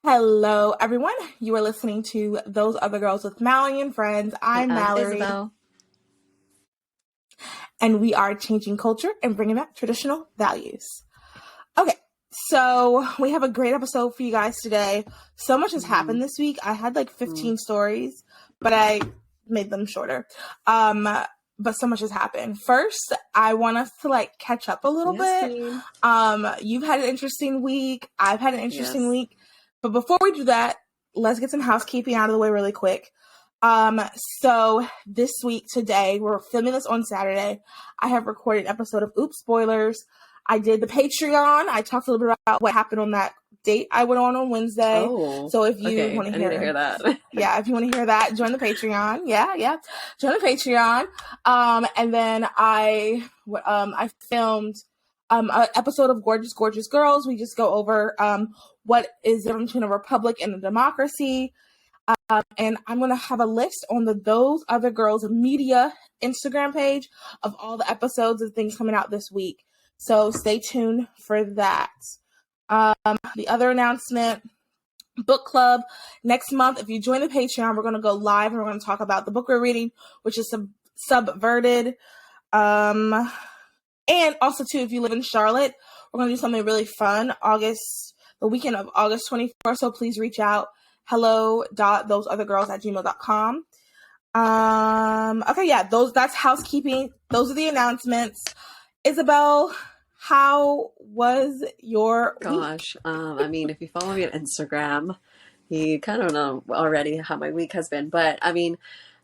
Hello, everyone. You are listening to Those Other Girls with Mallory and Friends. And I'm I'm Mallory, Isabel. and we are changing culture and bringing back traditional values. Okay, so we have a great episode for you guys today. So much has happened this week. I had like 15 stories, but I made them shorter. But so much has happened. First, I want us to like catch up a little bit. Queen. You've had an interesting week. I've had an interesting Yes. week. But before we do that, let's get some housekeeping out of the way really quick. So this week, today, we're filming this on Saturday. I have recorded an episode of Oops Spoilers. I did the Patreon. I talked a little bit about what happened on that date I went on Wednesday. Oh, So if you okay. want to I need to hear that. yeah, if you want to hear that, join the Patreon. Yeah, join the Patreon. And then I filmed an episode of Gorgeous Gorgeous Girls. We just go over what is the difference between a republic and a democracy. And I'm going to have a list on the Those Other Girls Media Instagram page of all the episodes and things coming out this week. So stay tuned for that. The other announcement, book club. Next month, if you join the Patreon, we're going to go live and we're going to talk about the book we're reading, which is Subverted. And also, too, if you live in Charlotte, we're going to do something really fun the weekend of August 24th. So please reach out. hello.thoseothergirls@gmail.com. Okay, yeah, that's housekeeping. Those are the announcements. Isabel, how was your Gosh. I mean, if you follow me on Instagram, you kind of know already how my week has been. But I mean,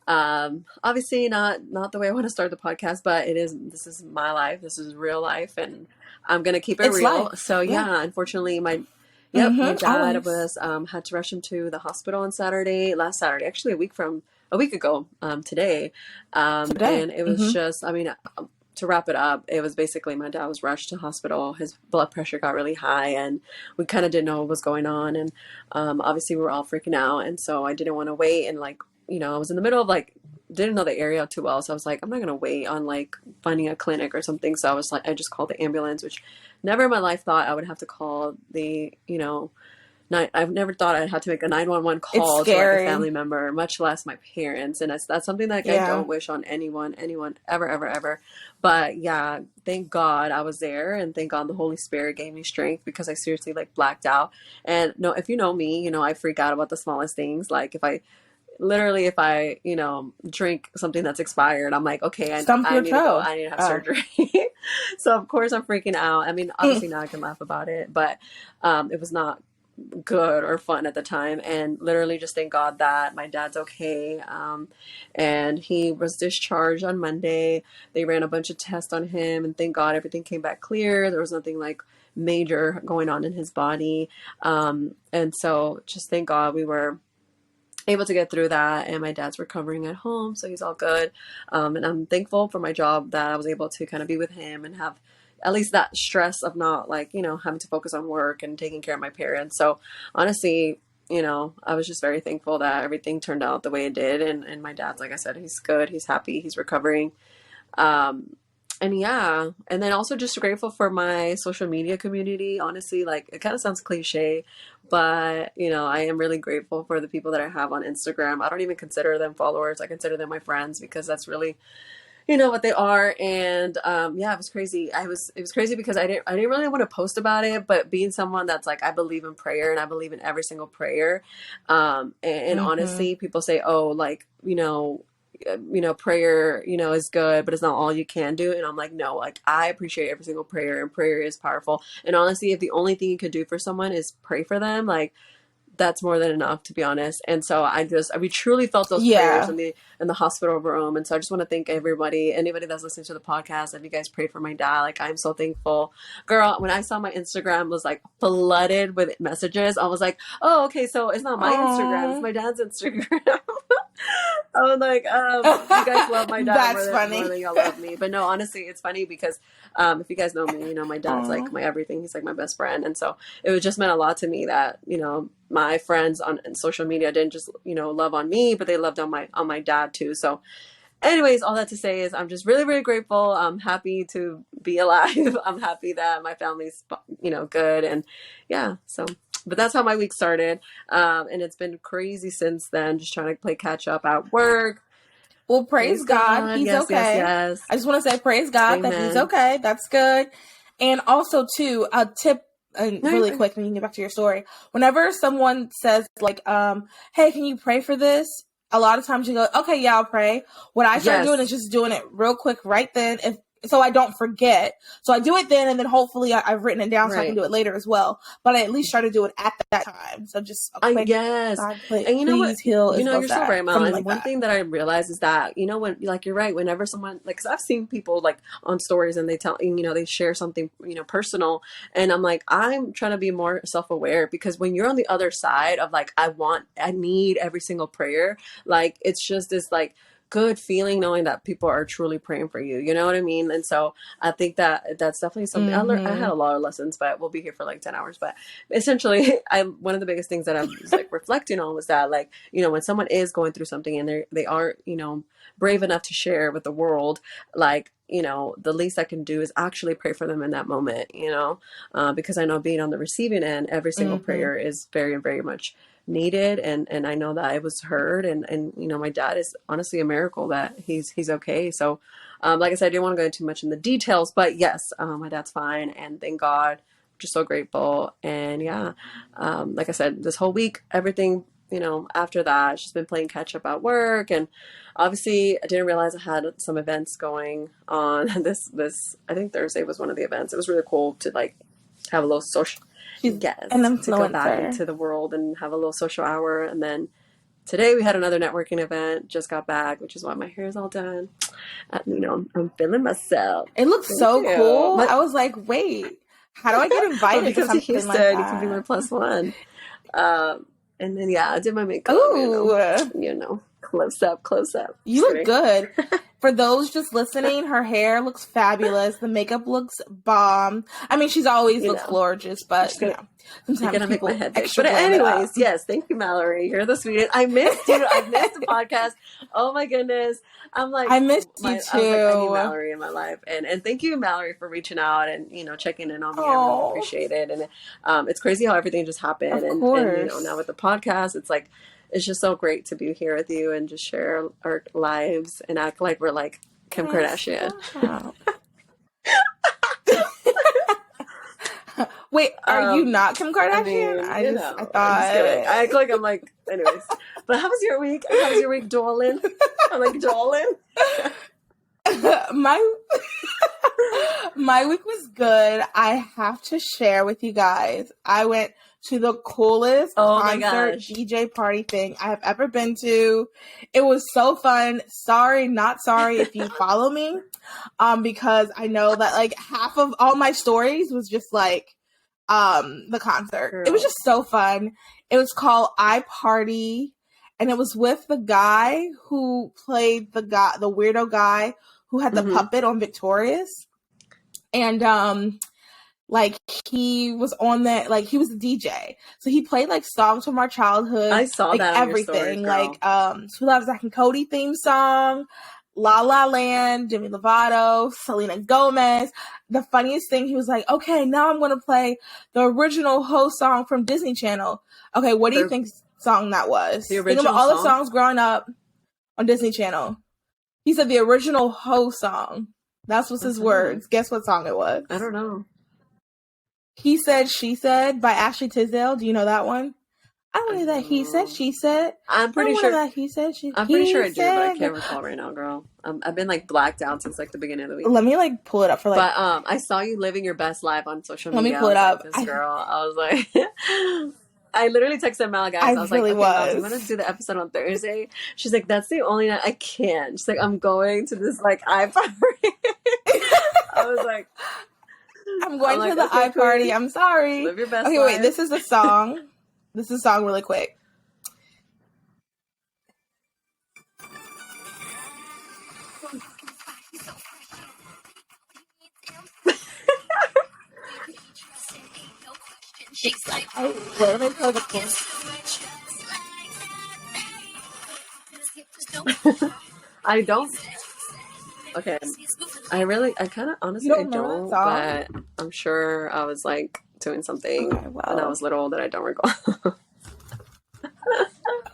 obviously not the way I want to start the podcast, but this is my life. This is real life, and I'm gonna keep it It's real. life. So yeah, unfortunately my dad always. was had to rush him to the hospital on last Saturday, actually a week ago, today. And it was just, I mean, to wrap it up, it was basically my dad was rushed to hospital. His blood pressure got really high, and we kind of didn't know what was going on. And obviously, we were all freaking out. And so I didn't want to wait. And I was in the middle of didn't know the area too well. So I was like, I'm not going to wait on finding a clinic or something. So I was like, I just called the ambulance, which never in my life thought I would have to call I've never thought I'd have to make a 911 call to a family member, much less my parents. And that's something that I don't wish on anyone, ever, ever, ever. But yeah, thank God I was there, and thank God the Holy Spirit gave me strength, because I seriously blacked out. And no, if you know me, I freak out about the smallest things. Like if I drink something that's expired, I'm like, okay, I need to go. I need to have surgery. So of course I'm freaking out. I mean, obviously now I can laugh about it, but it was not good or fun at the time. And literally just thank God that my dad's okay. And he was discharged on Monday. They ran a bunch of tests on him, and thank God everything came back clear. There was nothing major going on in his body. And so just thank God we were able to get through that, and my dad's recovering at home, so he's all good. And I'm thankful for my job that I was able to kind of be with him and have at least that stress of not having to focus on work and taking care of my parents. So honestly, I was just very thankful that everything turned out the way it did. And my dad's, like I said, he's good, he's happy, he's recovering. And yeah, and then also just grateful for my social media community. Honestly, it kind of sounds cliche, but I am really grateful for the people that I have on Instagram. I don't even consider them followers. I consider them my friends, because that's really what they are. And yeah, it was crazy. It was crazy because I didn't really want to post about it, but being someone that's I believe in prayer, and I believe in every single prayer. And honestly, people say, oh, prayer, is good, but it's not all you can do. And I'm like, no, I appreciate every single prayer, and prayer is powerful. And honestly, if the only thing you could do for someone is pray for them, that's more than enough, to be honest. And so we truly felt those prayers in the hospital room. And so I just want to thank anybody that's listening to the podcast. If you guys prayed for my dad, I'm so thankful. Girl, when I saw my Instagram was flooded with messages, I was like, oh, okay, so it's not my Instagram, it's my dad's Instagram. I was like, you guys love my dad more than y'all love me. But no, honestly, it's funny because if you guys know me, my dad's my everything. He's my best friend. And so it was just meant a lot to me that, my friends on social media didn't just, love on me, but they loved on my dad too. So anyways, all that to say is I'm just really, really grateful. I'm happy to be alive. I'm happy that my family's, good. And yeah, so But that's how my week started. And it's been crazy since then, just trying to play catch up at work. Well, praise God. He's okay. Yes. I just want to say praise God that he's okay. That's good. And also, too, a tip, really quick, and you can get back to your story. Whenever someone says, like, hey, can you pray for this? A lot of times you go, okay, yeah, I'll pray. What I start doing is just doing it real quick right then, so I don't forget. So I do it then, and then hopefully I've written it down so I can do it later as well. But I at least try to do it at that time. So just a quick, God, and you know what? Heal you're so right, Mel. And one thing that I realized is that, when, like, you're right, whenever someone, like, cause I've seen people, like, on stories and they tell, they share something, personal. And I'm like, I'm trying to be more self-aware, because when you're on the other side of, like, I need every single prayer, like, it's just this, like, good feeling knowing that people are truly praying for you. You know what I mean? And so I think that that's definitely something I had a lot of lessons, but we'll be here for like 10 hours. But essentially, one of the biggest things that I was like reflecting on was that, like, when someone is going through something and they aren't, brave enough to share with the world, like, the least I can do is actually pray for them in that moment, because I know being on the receiving end, every single prayer is very, very much needed, and I know that it was heard, and my dad is honestly a miracle that he's okay. So like I said, I didn't want to go too much in the details, but yes, my dad's fine, and thank God, I'm just so grateful. And like I said, this whole week, everything, after that, she's been playing catch up at work, and obviously I didn't realize I had some events going on. This I think Thursday was one of the events. It was really cool to, like, have a little social to go back into the world and have a little social hour. And then today we had another networking event, just got back, which is why my hair is all done. I'm feeling myself. It looks so cool. I was like, wait, how do I get invited to something Houston, like that? You can be my +1. And then I did my makeup. Ooh. Close up. You look good. For those just listening, her hair looks fabulous. The makeup looks bomb. I mean, she's always looked gorgeous, but sometimes you're gonna make my head big. But anyways, yes, thank you, Mallory. You're the sweetest. I missed you. I missed the podcast. Oh my goodness. I'm like, I missed you too. I need Mallory in my life, and thank you, Mallory, for reaching out and checking in on me. I really appreciate it. And it's crazy how everything just happened. And now with the podcast, it's like, it's just so great to be here with you and just share our lives and act like we're like Kim Kardashian. Wait, are you not Kim Kardashian? I thought. I act like I'm like, anyways. But how was your week? How was your week, darling? I'm like, darling. My week was good. I have to share with you guys. I went to the coolest concert DJ party thing I have ever been to. It was so fun. Sorry, not sorry if you follow me. Because I know that like half of all my stories was just like the concert. Girl. It was just so fun. It was called iParty, and it was with the guy who played the weirdo guy who had the puppet on Victorious. And like he was on that, like he was a DJ, so he played like songs from our childhood. I saw like, that everything, stories, like Sweet Love Zack and Cody theme song, La La Land, Demi Lovato, Selena Gomez. The funniest thing, he was like, "Okay, now I'm gonna play the original Ho song from Disney Channel." Okay, what do you think song that was? The original think about all song? the songs growing up on Disney Channel. He said the original Ho song. That's what's his words. Guess what song it was? I don't know. He Said, She Said by Ashley Tisdale. Do you know that one? I don't know that He Said, She Said. I'm pretty sure that He Said, She Said. I'm pretty sure I do, but I can't recall right now, girl. I've been like blacked out since like the beginning of the week. Let me like pull it up for like. But I saw you living your best life on social media. Let me pull it up. Like, this girl. I was like, I literally texted Mel, guys. I was like, okay, Mel, do you want to do the episode on Thursday? She's like, that's the only night I can. She's like, I'm going to this like iParty. I was like, I'm going to the iParty. I'm sorry. Live your best life. Wait. This is a song. This is a song really quick. She's like, let me play the chorus. I don't. Okay. I kind of honestly don't, but I'm sure I was like doing something when I was little that I don't recall.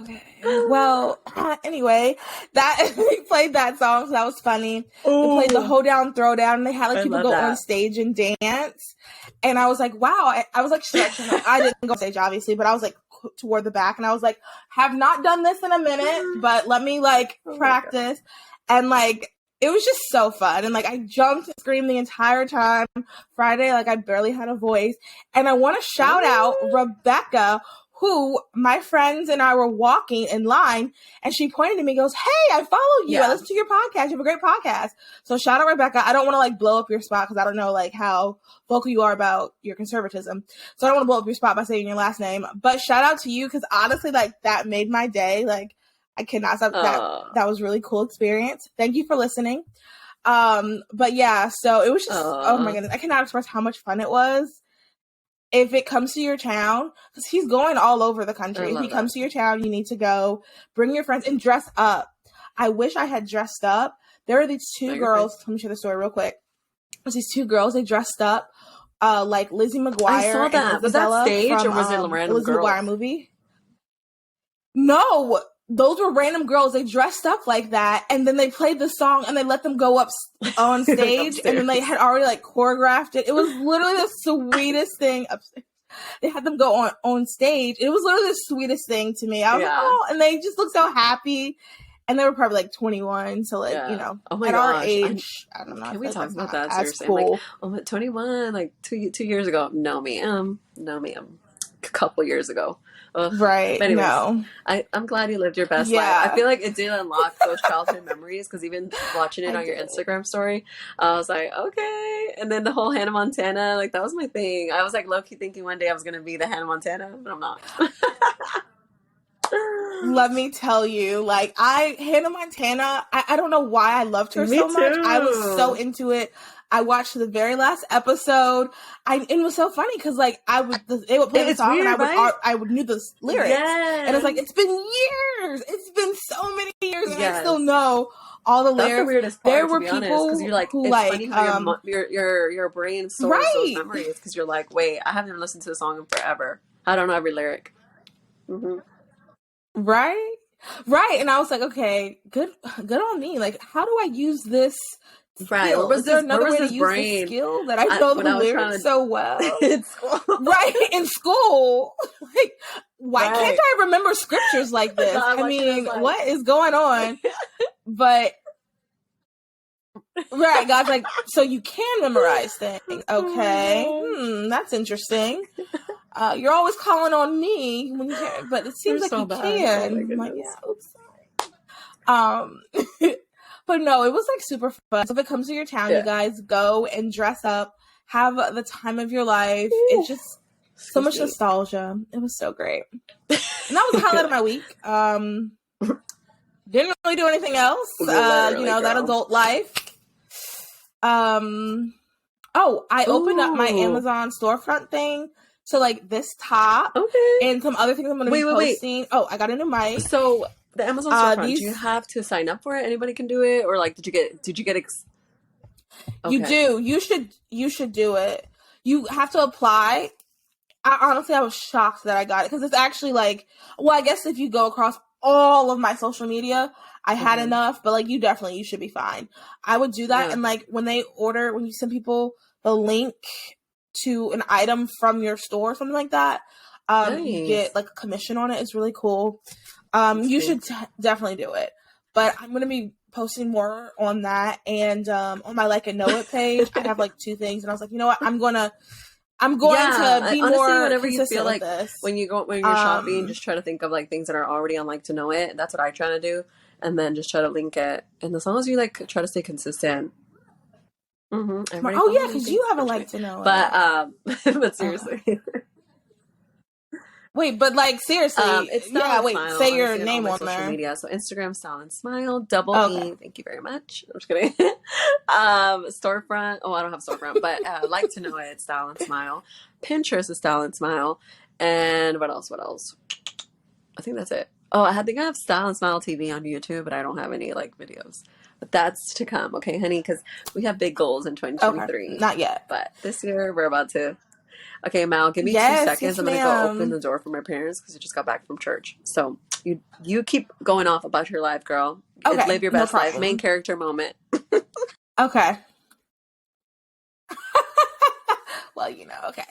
Okay. Well, anyway, that we played that song, so that was funny. Ooh. They played the Hoedown Throwdown, and they had like people go on stage and dance. And I was like, wow. I was like stretching. I didn't go on stage, obviously, but I was like toward the back, and I was like, have not done this in a minute, but let me like practice. And like, it was just so fun. And like, I jumped and screamed the entire time. Friday, like, I barely had a voice. And I want to shout out Rebecca, who my friends and I were walking in line, and she pointed to me and goes, hey, I follow you. I listen to your podcast. You have a great podcast. So shout out Rebecca. I don't want to like blow up your spot because I don't know like how vocal you are about your conservatism. So I don't want to blow up your spot by saying your last name. But shout out to you because honestly, like that made my day. Like I cannot stop. That was a really cool experience. Thank you for listening. But yeah, so it was just, oh my goodness. I cannot express how much fun it was. If it comes to your town, because he's going all over the country. If he comes to your town, you need to go. Bring your friends and dress up. I wish I had dressed up. There were these two girls. Let me share the story real quick. There's these two girls. They dressed up like Lizzie McGuire. I saw that. And was that stage from, or was it a random Lizzie McGuire movie? No, those were random girls. They dressed up like that, and then they played the song, and they let them go up on stage, and then they had already like choreographed it. It was literally the sweetest thing upstairs. They had them go on stage. It was literally the sweetest thing to me. I was like, oh, and they just looked so happy. And they were probably like 21, so like you know, at our age, I don't know. Can we talk about that seriously? Cool. Like, I'm at 21, like two years ago. No, ma'am. A couple years ago. Right. Anyways, no. I'm glad you lived your best life. I feel like it did unlock those childhood memories because even watching it on your Instagram story, I was like, okay. And then the whole Hannah Montana, like that was my thing. I was like low-key thinking one day I was going to be the Hannah Montana, but I'm not. Let me tell you, like Hannah Montana, I don't know why I loved her so much. I was so into it. I watched the very last episode. It was so funny because like they would play the song weird, and I would knew the lyrics. Yes. And it's like it's been years. It's been so many years, and I still know all the lyrics. That's the weirdest part, there were people because you're like, it's funny how your brain stores those memories because you're like, wait, I haven't listened to the song in forever. I don't know every lyric. Mm-hmm. Right. And I was like, okay, good on me. Like, how do I use this? Right. Is there another way to use this skill that I know the lyrics so well? In school. Right. In school. Like, why can't I remember scriptures like this? I mean, what is going on? But right, God's like, so you can memorize things. Okay. That's interesting. You're always calling on me when you can, but it seems like you can. I'm like, yeah, but no, it was like super fun. So if it comes to your town, you guys go and dress up, have the time of your life. Ooh, it's just so much nostalgia. It was so great. And that was the highlight of my week. Didn't really do anything else. That adult life. I opened up my Amazon storefront thing. So like this top and some other things I'm going to be posting. Oh, I got a new mic. So the Amazon storefront, do you have to sign up for it? Anybody can do it, or like did you get? You do. You should do it. You have to apply. I was shocked that I got it because it's actually like, well, I guess if you go across all of my social media, I had enough, but like you should be fine. I would do that, and like when you send people the link to an item from your store, something like that, you get like a commission on it. It's really cool. You should definitely do it. But I'm going to be posting more on that. And on my Like and Know It page, I have like 2 things. And I was like, you know what? I'm going to be honestly, more whenever you feel like this. When you're shopping, just try to think of like things that are already on Like to Know It. That's what I try to do. And then just try to link it. And as long as you like try to stay consistent. Mm-hmm. Oh yeah, because you have a Like to Know It. But seriously. Wait, but like seriously, Smile, say your name on social there. Media. So Instagram, Style and Smile, E. Thank you very much. I'm just kidding. Storefront. Oh, I don't have storefront, but Like to Know It, Style and Smile. Pinterest is Style and Smile, and what else? I think that's it. Oh, I think I have Style and Smile TV on YouTube, but I don't have any like videos. But that's to come, okay, honey? Because we have big goals in 2023. Not yet, but this year we're about to. Okay, Mal, give me 2 seconds. Yes, I'm going to go open the door for my parents because I just got back from church. So you keep going off about your life, girl. Okay, live your best life. problem. Main character moment. Okay. Well, okay.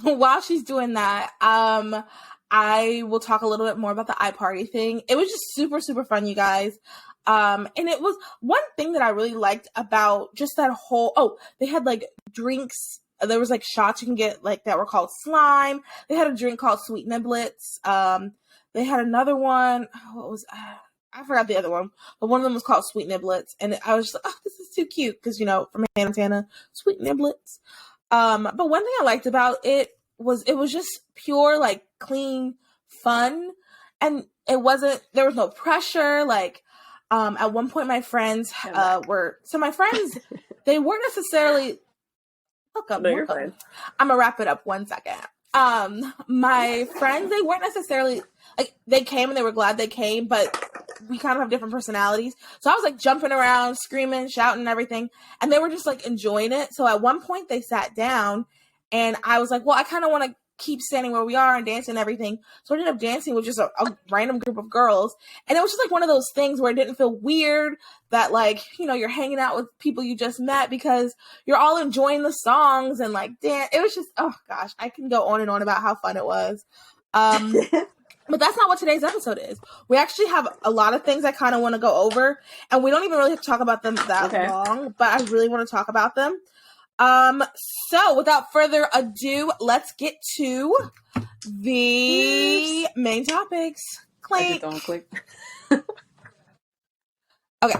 While she's doing that, I will talk a little bit more about the iParty thing. It was just super, super fun, you guys. And it was one thing that I really liked about just that whole, they had like drinks. There was like shots you can get like that were called slime. They had a drink called Sweet Niblets. They had another one. What was, I forgot the other one, but one of them was called Sweet Niblets. And I was just like, oh, this is too cute. Cause from Hannah Montana, Sweet Niblets. But one thing I liked about it was just pure, like clean fun. And there was no pressure. Like, at one point my friends, my friends, they weren't necessarily, I'm going to wrap it up 1 second. My friends, they weren't necessarily, like, they came and they were glad they came, but we kind of have different personalities. So I was like jumping around, screaming, shouting and everything. And they were just like enjoying it. So at one point they sat down and I was like, well, I kind of want to keep standing where we are and dancing and everything. So I ended up dancing with just a random group of girls. And it was just like one of those things where it didn't feel weird that like, you're hanging out with people you just met because you're all enjoying the songs and like dance. It was just, oh gosh, I can go on and on about how fun it was. But that's not what today's episode is. We actually have a lot of things I kind of want to go over, and we don't even really have to talk about them that long, but I really want to talk about them. So without further ado, let's get to the main topics. Clink. Okay.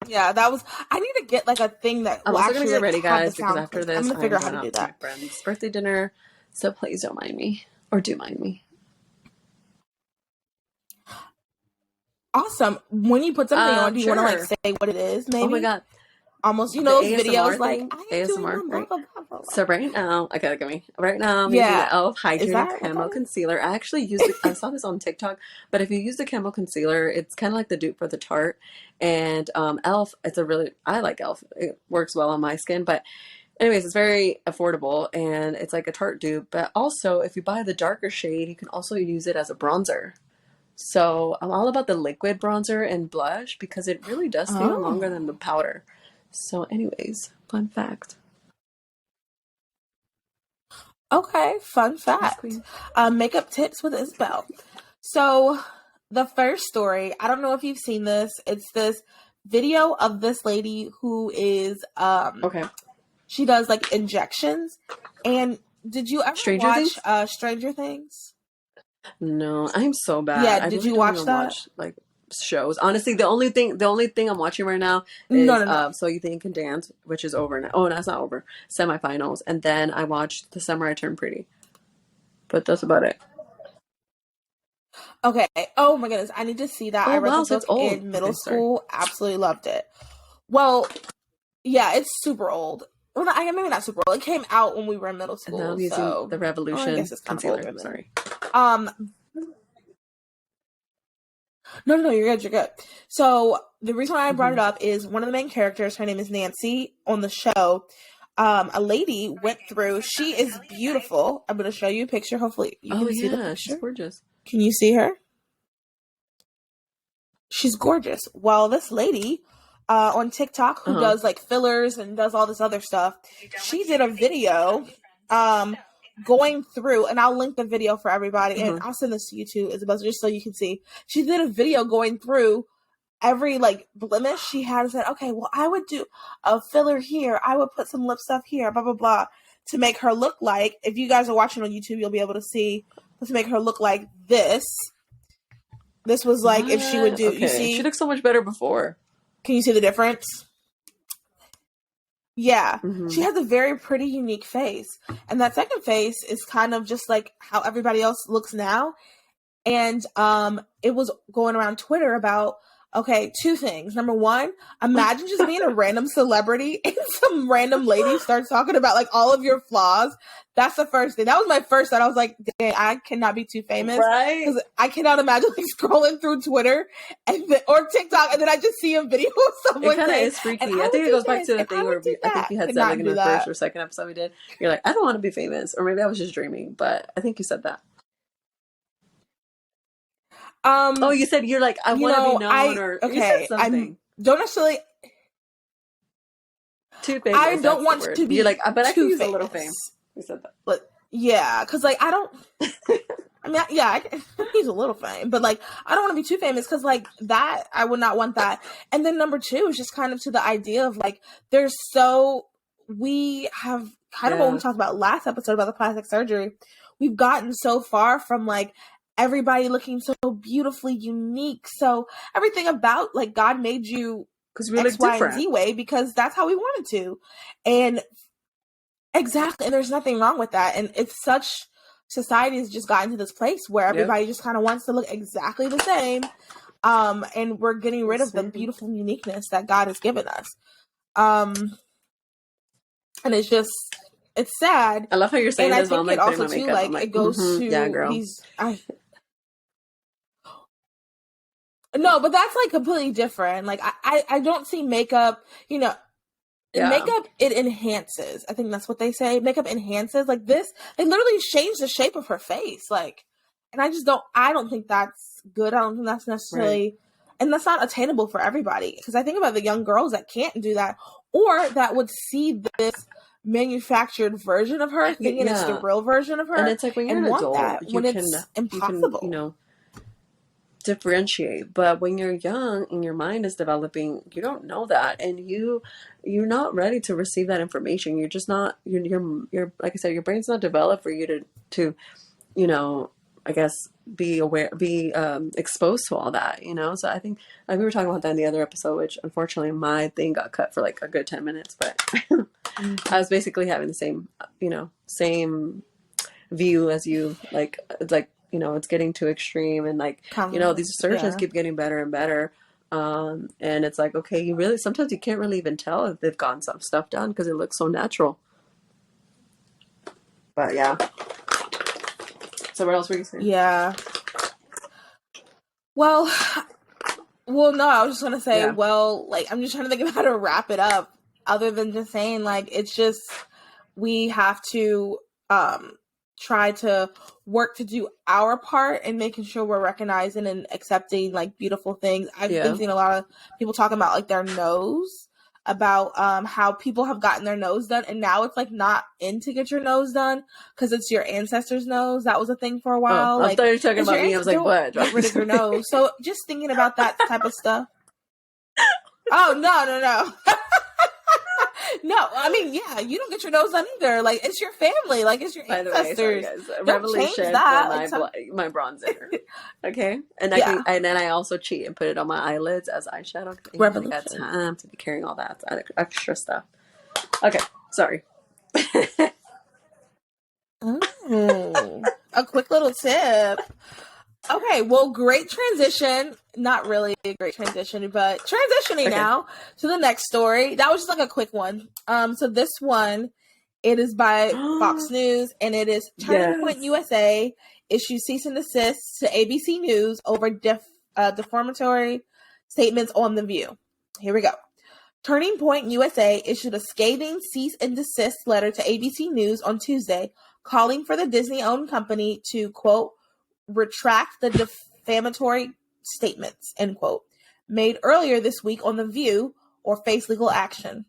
Yeah, I need to get like a thing that I'm also going to get ready, guys, because after this, I'm going to figure out how to do that. My friend's birthday dinner, so please don't mind me, or do mind me. Awesome. When you put something on, do you want to like say what it is? Maybe. Oh my god. Almost, those videos like ASMR. Right? So right now, okay, look at me. Right now, I'm using the e.l.f. Hydrating Camo Concealer. I actually use I saw this on TikTok, but if you use the Camo Concealer, it's kind of like the dupe for the Tarte. And e.l.f. I like e.l.f. It works well on my skin, but anyways, it's very affordable and it's like a Tarte dupe. But also, if you buy the darker shade, you can also use it as a bronzer. So I'm all about the liquid bronzer and blush because it really does stay on longer than the powder. So anyways, fun fact. Okay, fun fact. Makeup tips with Isabel. So the first story, I don't know if you've seen this. It's this video of this lady who is she does like injections. And did you ever watch Stranger Things? No, I'm so bad. Yeah, did you watch that? Like shows. Honestly, the only thing I'm watching right now is So You Think You Can Dance, which is over now. Oh, that's not over. Semifinals, and then I watched The Summer I Turned Pretty. But that's about it. Okay. Oh my goodness, I need to see that. I read the book in middle school. Absolutely loved it. Well, yeah, it's super old. Well, maybe not super old. It came out when we were in middle school. And now I'm using the Revolution I guess it's kind concealer. Of old, sorry. No, you're good. So the reason why I brought it up is one of the main characters, her name is Nancy, on the show. A lady went through. She is beautiful. I'm going to show you a picture. Hopefully you can see the picture. She's gorgeous. Can you see her? She's gorgeous. Well, this lady on TikTok who does like fillers and does all this other stuff, she did a video going through, and I'll link the video for everybody, and I'll send this to you too, Isabel, just so you can see. She did a video going through every like blemish she had and said, okay, well, I would do a filler here, I would put some lip stuff here, blah blah blah, to make her look like, if you guys are watching on YouTube, you'll be able to see, to make her look like this. This was like if she would do, you see, she looked so much better before. Can you see the difference? Yeah, she has a very pretty, unique face. And that second face is kind of just like how everybody else looks now. And it was going around Twitter about Okay, two things. Number one, imagine just being a random celebrity and some random lady starts talking about like all of your flaws. That's the first thing. That was my first thought. I was like, dang, I cannot be too famous. Right? Because I cannot imagine like scrolling through Twitter or TikTok and then I just see a video of someone. It kind of is freaky. I think it goes back to the thing where I think you had said like in the first or second episode we did. You're like, I don't want to be famous. Or maybe I was just dreaming, but I think you said that. Oh, you said you're like, I want to be known, or you said something. I don't necessarily. Too famous. I don't want to be. You're like, but I can use a little fame. You said that. But yeah, because like I don't. I mean, yeah, I can use a little fame, but like I don't want to be too famous because like that I would not want that. And then number two is just kind of to the idea of like we have kind of what we talked about last episode about the plastic surgery. We've gotten so far from like everybody looking so beautifully unique. So everything about like God made you X, Y, and Z way because that's how we wanted to. And exactly. And there's nothing wrong with that. And it's such society has just gotten to this place where everybody just kind of wants to look exactly the same. And we're getting rid of the beautiful uniqueness that God has given us. And it's just, it's sad. I love how you're saying this. And I think it also too, like, it goes to, yeah, girl. No, but that's like completely different. Like I don't see makeup, makeup, it enhances. I think that's what they say. Makeup enhances. Like this, they literally changed the shape of her face. Like, and I don't think that's good. I don't think that's necessarily, and that's not attainable for everybody. Because I think about the young girls that can't do that or that would see this manufactured version of her thinking it's the real version of her. And it's like when you're an adult, it's impossible. You can, differentiate, but when you're young and your mind is developing, you don't know that, and you're not ready to receive that information. You're just not, you're like I said, your brain's not developed for you to I guess be aware, be exposed to all that, so I think we were talking about that in the other episode, which unfortunately my thing got cut for like a good 10 minutes, but I was basically having the same view as you, like it's like, it's getting too extreme, and like, these surgeons keep getting better and better. And it's like, okay, sometimes you can't really even tell if they've gotten some stuff done because it looks so natural. But yeah. So what else were you saying? Yeah. Well, no, I was just going to say, like, I'm just trying to think of how to wrap it up other than just saying, like, it's just, we have to, try to work to do our part in making sure we're recognizing and accepting like beautiful things. I've been seeing a lot of people talking about like their nose, about how people have gotten their nose done, and now it's like not in to get your nose done because it's your ancestors' nose. That was a thing for a while. I thought you were talking about me. I was like, what? Get rid of your nose. So just thinking about that type of stuff. Oh no. No, I mean, yeah, you don't get your nose done either. Like, it's your family. Like, it's your ancestors. By the way, sorry, guys. Revelation that. My bronzer. Okay? And then I also cheat and put it on my eyelids as eyeshadow. Revelation. I got time to be carrying all that extra stuff. Okay, sorry. A quick little tip. Okay, well, great transition. Not really a great transition, but transitioning now to the next story. That was just like a quick one. So this one, it is by Fox News, and it is Turning Point USA issues cease and desist to ABC News over defamatory statements on The View. Here we go. Turning Point USA issued a scathing cease and desist letter to ABC News on Tuesday, calling for the Disney-owned company to, quote, retract the defamatory statements, end quote, made earlier this week on The View or face legal action.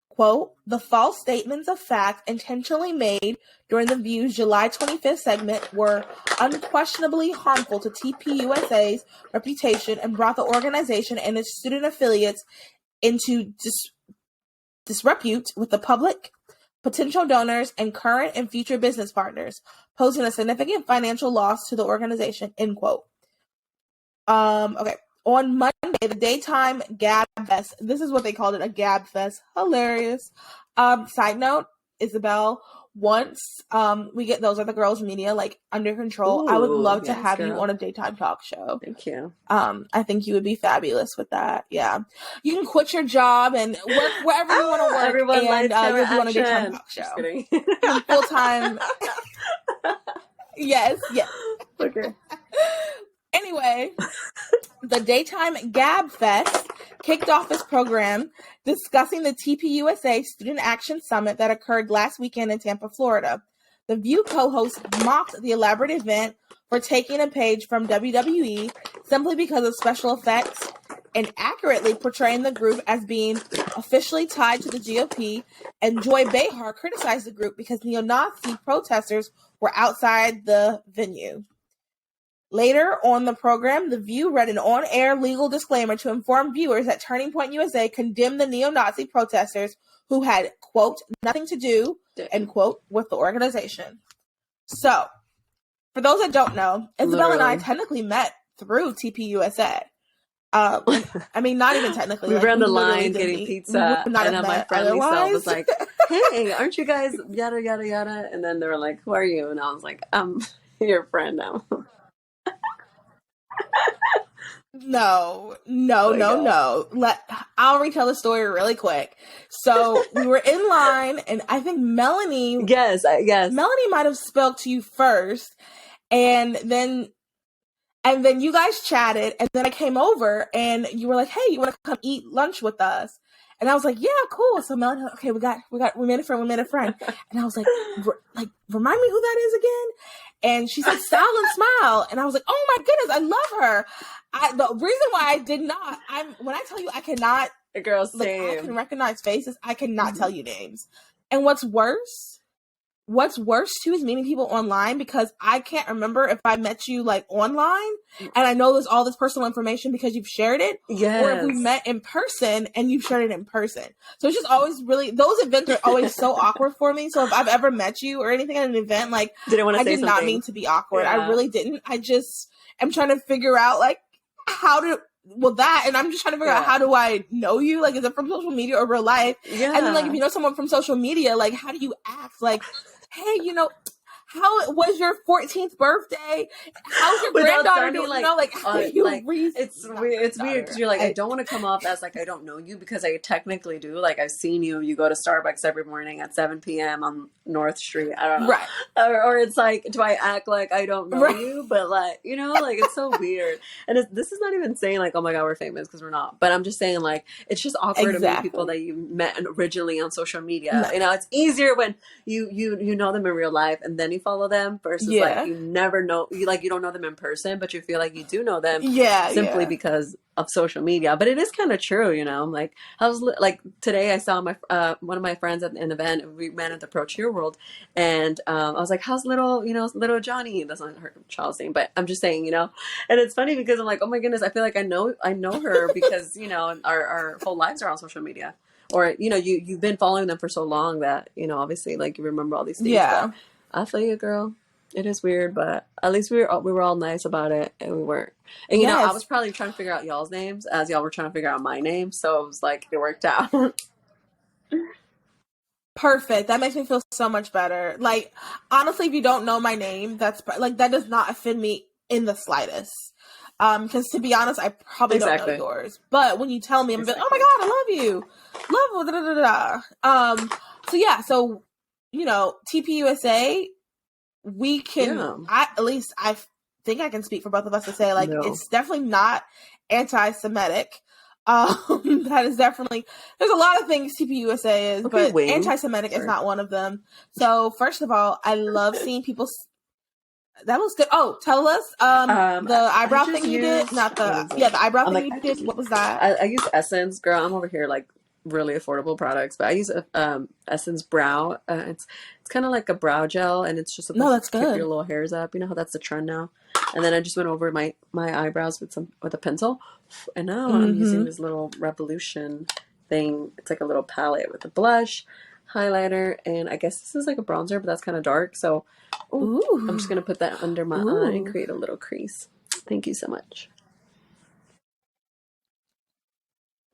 Quote, the false statements of fact intentionally made during The View's July 25th segment were unquestionably harmful to TPUSA's reputation and brought the organization and its student affiliates into disrepute with the public, potential donors, and current and future business partners, posing a significant financial loss to the organization, end quote. Okay. On Monday, the daytime Gab Fest, this is what they called it, a Gab Fest. Hilarious. Side note, Isabel once we get Those Are the Girls media like under control, I would love to have you on a daytime talk show. Thank you. I think you would be fabulous with that. Yeah, you can quit your job and work wherever you want to work, everyone, and you'll be on a daytime talk show. Just kidding. Full time. Yes. Okay. Anyway, the Daytime Gab Fest kicked off this program discussing the TPUSA Student Action Summit that occurred last weekend in Tampa, Florida. The View co-host mocked the elaborate event for taking a page from WWE simply because of special effects and accurately portraying the group as being officially tied to the GOP, and Joy Behar criticized the group because neo-Nazi protesters were outside the venue. Later on the program, The View read an on-air legal disclaimer to inform viewers that Turning Point USA condemned the neo-Nazi protesters who had, quote, nothing to do, end quote, with the organization. So, for those that don't know, Isabel and I technically met through TPUSA. I mean, not even technically. We were on the line getting pizza, and then my friendly self was like, hey, aren't you guys yada, yada, yada? And then they were like, who are you? And I was like, I'm your friend now. No. I'll retell the story really quick. So we were in line, and I think Melanie. Yes. Melanie might have spoke to you first, and then you guys chatted, and then I came over, and you were like, "Hey, you want to come eat lunch with us?" And I was like, "Yeah, cool." So Melanie, okay, we made a friend, and I was like, remind me who that is again? And she said, Silent Smile. And I was like, oh my goodness, I love her. The reason why I did not, when I tell you I cannot, girl, same. I can recognize faces, I cannot tell you names. And what's worse too is meeting people online, because I can't remember if I met you like online and I know there's all this personal information because you've shared it, or if we met in person and you've shared it in person. So it's just always really, those events are always so awkward for me. So if I've ever met you or anything at an event, like I did not mean to be awkward. Yeah. I really didn't. I just am trying to figure out like and I'm just trying to figure out, how do I know you? Like, is it from social media or real life? Yeah. And then like, if you know someone from social media, like how do you act? Like, hey, how was your 14th birthday? How's your granddaughter doing? It's weird because you're like, I don't want to come off as like I don't know you, because I technically do. Like, I've seen you. You go to Starbucks every morning at 7 p.m. on North Street. I don't know. Right. Or it's like, do I act like I don't know you? But like, like it's so weird. And this is not even saying like, oh my God, we're famous, because we're not. But I'm just saying like, it's just awkward to meet people that you met originally on social media. No. It's easier when you know them in real life and then you follow them versus like you never know, you don't know them in person, but you feel like you do know them simply because of social media. But it is kind of true, like today I saw my one of my friends at an event, and we met at the Pro Cheer World, and I was like, how's little Johnny? That's not her child's name, but I'm just saying, and it's funny because I'm like, oh my goodness, I feel like I know her because our whole lives are on social media. Or, you've been following them for so long that, obviously, like, you remember all these things. Yeah. But I feel you, girl. It is weird, but at least we were all nice about it, and we weren't. And, I was probably trying to figure out y'all's names as y'all were trying to figure out my name. So it was like, it worked out. Perfect. That makes me feel so much better. Like, honestly, if you don't know my name, that does not offend me in the slightest. Because to be honest, I probably don't know yours. But when you tell me, I'm like, oh my God, I love you. Love, da, da, da, da. So TPUSA, we can, I think I can speak for both of us to say, like, it's definitely not anti-Semitic. That is definitely, there's a lot of things TPUSA is, but anti-Semitic is not one of them. So first of all, I love seeing people. That looks good. Oh, tell us the eyebrow thing you did. Not the the eyebrow thing you did. What was that? I use Essence, girl. I'm over here like really affordable products, but I use Essence Brow. It's kind of like a brow gel, and it's just supposed to keep your little hairs up. You know how that's the trend now. And then I just went over my eyebrows with a pencil, and now I'm using this little Revolution thing. It's like a little palette with a blush, highlighter, and I guess this is like a bronzer, but that's kind of dark. So I'm just gonna put that under my eye and create a little crease. Thank you so much.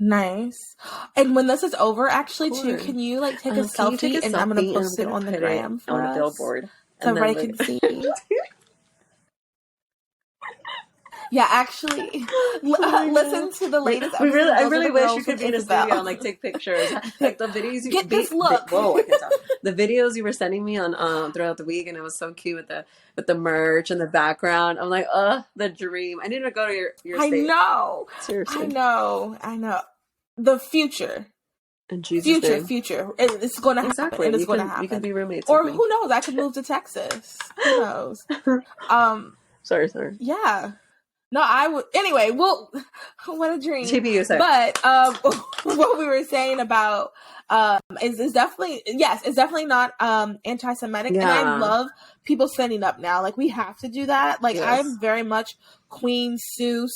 Nice. And when this is over, actually, too, can you like take a selfie and I'm gonna post it on the gram for on us, a billboard so everybody can see. Yeah, actually, listen to the latest episode. I really wish you could be in a studio and like take pictures. Like the videos you get this look. Whoa, I can tell. The videos you were sending me on throughout the week, and it was so cute with the merch and the background. I'm like, the dream. I need to go to your state. I know. Seriously. I know. The future. In Jesus' name. Future. It's going to happen. Exactly. It's going to happen. You can be roommates. Or who knows? I could move to Texas. Who knows? Sorry. Yeah. No, I would. Anyway, well, what a dream. TPUSA. But what we were saying about is definitely, yes, it's definitely not anti-Semitic. Yeah. And I love people standing up now. Like, we have to do that. Like, yes. I'm very much Queen Sue.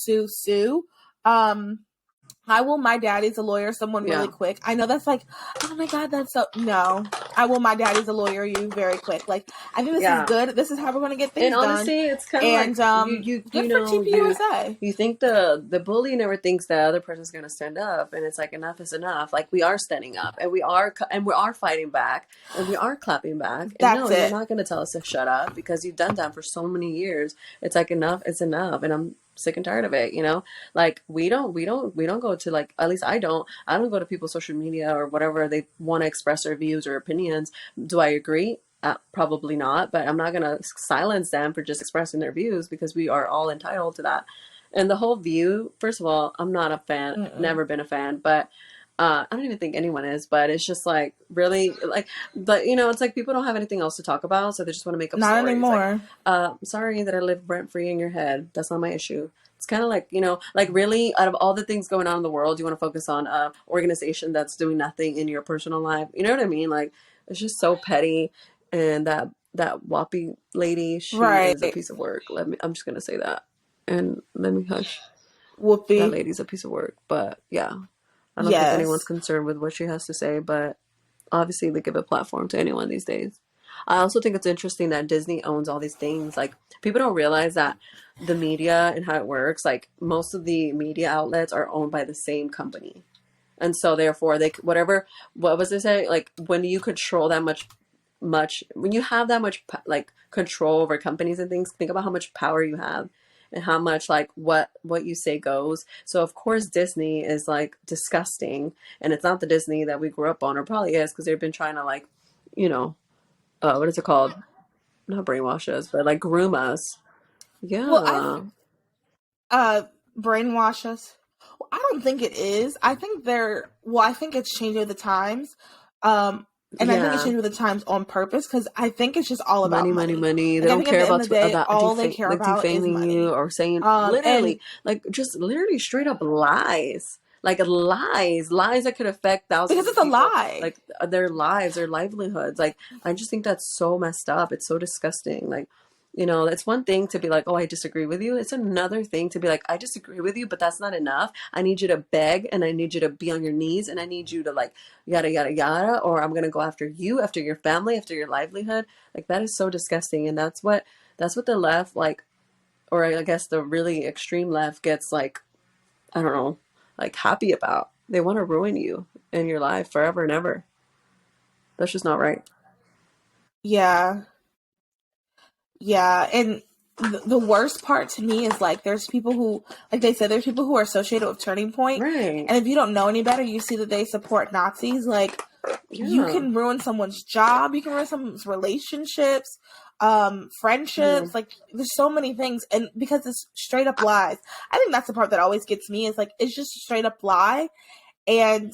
I will my daddy's a lawyer someone really quick. I know that's like, oh my God, that's so... No. I will my daddy's a lawyer you very quick. Like, I think this is good. This is how we're going to get things done. And honestly, it's kind of like, you know, for TPUSA. You think the bully never thinks the other person's going to stand up, and it's like, enough is enough. Like, we are standing up, and we are fighting back, and we are clapping back. And you're not going to tell us to shut up, because you've done that for so many years. It's like, enough is enough, and I'm sick and tired of it, you know. Like, we don't go to, like, at least I don't go to people's social media or whatever they want to express their views or opinions. Do I agree? Probably not, but I'm not gonna silence them for just expressing their views, because we are all entitled to that. And the whole view, first of all, I'm not a fan. Never been a fan, but I don't even think anyone is, but it's just like, really, like, but you know, it's like people don't have anything else to talk about, so they just want to make up stories. Not anymore. Like, sorry that I live rent free in your head. That's not my issue. It's kind of like, you know, like, really, out of all the things going on in the world, you want to focus on a organization that's doing nothing in your personal life. You know what I mean? Like, it's just so petty. And that Whoppy lady, she is a piece of work. I'm just gonna say that, and let me hush. Whoopi, that lady's a piece of work. But yeah. I don't think anyone's concerned with what she has to say, but obviously they give a platform to anyone these days. I also think it's interesting that Disney owns all these things. Like, people don't realize that the media and how it works, like, most of the media outlets are owned by the same company. And so therefore what was it say? Like, when you control that much, when you have that much like control over companies and things, think about how much power you have. And how much, like, what you say goes. So, of course, Disney is, like, disgusting. And it's not the Disney that we grew up on. Or probably is, because they've been trying to, like, you know, what is it called? Not brainwash us, but, like, groom us. Yeah. Well, brainwash us. Well, I don't think it is. I think I think it's changing with the times. And I think it's changing with the times on purpose, because I think it's just all about money. They don't care about all they care about is money. You or saying literally, literally straight up lies. Like, lies that could affect thousands. Because it's of people, a lie. Like, their lives, their livelihoods. Like, I just think that's so messed up. It's so disgusting. Like, you know, it's one thing to be like, oh, I disagree with you. It's another thing to be like, I disagree with you, but that's not enough. I need you to beg, and I need you to be on your knees, and I need you to, like, yada, yada, yada, or I'm going to go after you, after your family, after your livelihood. Like, that is so disgusting. And that's what the left, like, or I guess the really extreme left gets, like, I don't know, like, happy about. They want to ruin you in your life forever and ever. That's just not right. Yeah. Yeah, and the worst part to me is, like, there's people who, like they said, there's people who are associated with Turning Point. Right. And if you don't know any better, you see that they support Nazis. Like, you can ruin someone's job, you can ruin someone's relationships, friendships. Like, there's so many things, and because it's straight up lies. I think that's the part that always gets me, is, like, it's just a straight up lie. And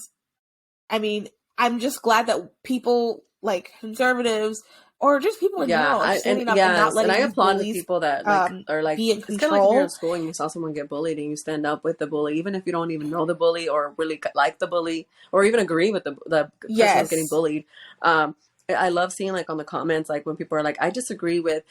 I mean, I'm just glad that people, like, conservatives, or just people in general, are standing up and not letting I applaud the people that, like, are, like, be in it's control. kind of like if you're in school and you saw someone get bullied and you stand up with the bully, even if you don't even know the bully or really like the bully or even agree with the person who's getting bullied. I love seeing, like, on the comments, like, when people are like, I disagree with